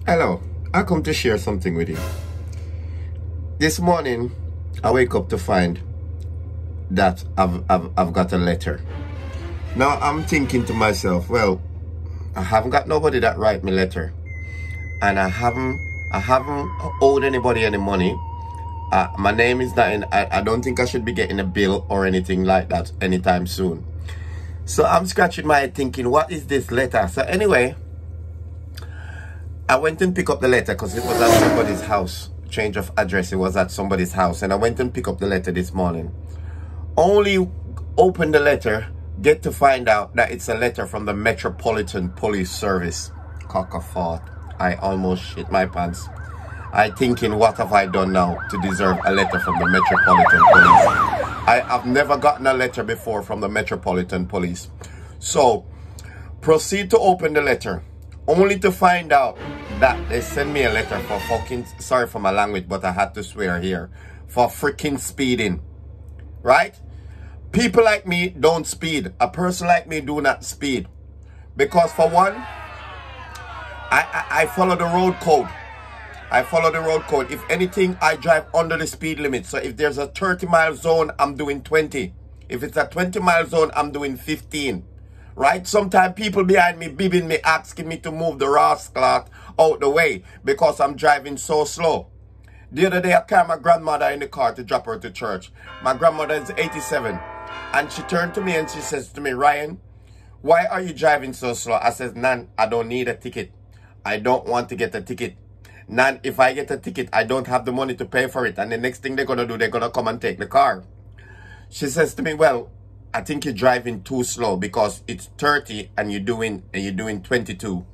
Hello, I come to share something with you. This morning, I wake up to find that I've got a letter. Now I'm thinking to myself, well, I haven't got nobody that write me letter, and I haven't owed anybody any money. My name is not in. I don't think I should be getting a bill or anything like that anytime soon. So I'm scratching my head thinking, what is this letter? So anyway, I went and picked up the letter because it was at somebody's house. Change of address, it was at somebody's house. And I went and picked up the letter this morning. Only open the letter, get to find out that it's a letter from the Metropolitan Police Service. Cockafort. I almost shit my pants. I thinking, what have I done now to deserve a letter from the Metropolitan Police? I've never gotten a letter before from the Metropolitan Police. So, proceed to open the letter. Only to find out that they sent me a letter for fucking, sorry for my language, but I had to swear here, for freaking speeding. Right? People like me don't speed. A person like me do not speed. Because for one, I follow the road code. I follow the road code. If anything, I drive under the speed limit. So if there's a 30-mile zone, I'm doing 20. If it's a 20-mile zone, I'm doing 15. Right? Sometimes people behind me, bibbing me, asking me to move the rascal out the way because I'm driving so slow. The other day, I carried my grandmother in the car to drop her to church. My grandmother is 87. And she turned to me and she says to me, Ryan, why are you driving so slow? I says, Nan, I don't need a ticket. I don't want to get a ticket. Nan, if I get a ticket, I don't have the money to pay for it. And the next thing they're going to do, they're going to come and take the car. She says to me, well, I think you're driving too slow because it's 30 and you're doing 22.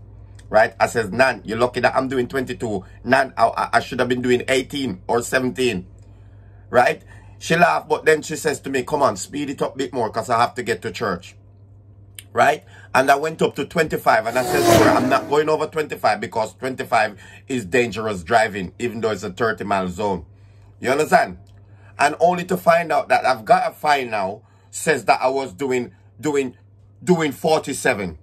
Right? I says, Nan, you're lucky that I'm doing 22. Nan, I should have been doing 18 or 17. Right? She laughed, but then she says to me, come on, speed it up a bit more because I have to get to church. Right? And I went up to 25 and I said, sure, I'm not going over 25 because 25 is dangerous driving, even though it's a 30-mile zone. You understand? And only to find out that I've got a fine now, says that I was doing 47.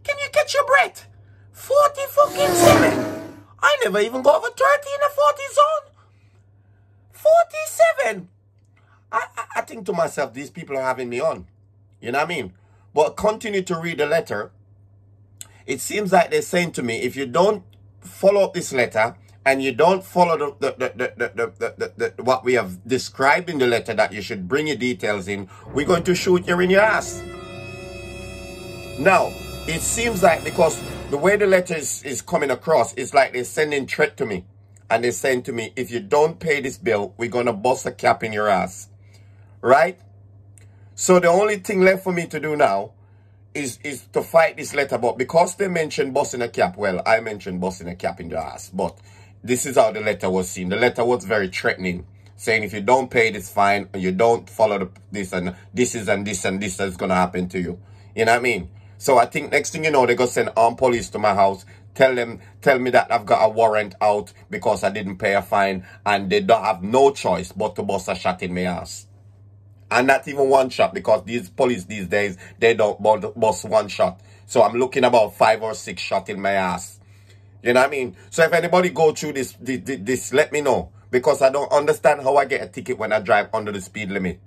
Can you catch your breath? 40 fucking 7. I never even go over 30 in a 40 zone. 47. I think to myself, these people are having me on. You know what I mean? But continue to read the letter. It seems like they're saying to me, if you don't follow up this letter and you don't follow what we have described in the letter that you should bring your details in, we're going to shoot you in your ass. Now, it seems like because the way the letter is coming across, it's like they're sending threat to me. And they're saying to me, if you don't pay this bill, we're going to bust a cap in your ass. Right? So the only thing left for me to do now is to fight this letter. But because they mentioned busting a cap, well, I mentioned busting a cap in the ass. But this is how the letter was seen. The letter was very threatening, saying if you don't pay this fine and you don't follow this and this is and this and this is going to happen to you. You know what I mean? So I think next thing you know, they're going to send armed police to my house. Tell me that I've got a warrant out because I didn't pay a fine. And they don't have no choice but to bust a shot in my ass. And not even one shot, because these police these days, they don't bust one shot. So I'm looking about 5 or 6 shots in my ass. You know what I mean? So if anybody go through this, let me know. Because I don't understand how I get a ticket when I drive under the speed limit.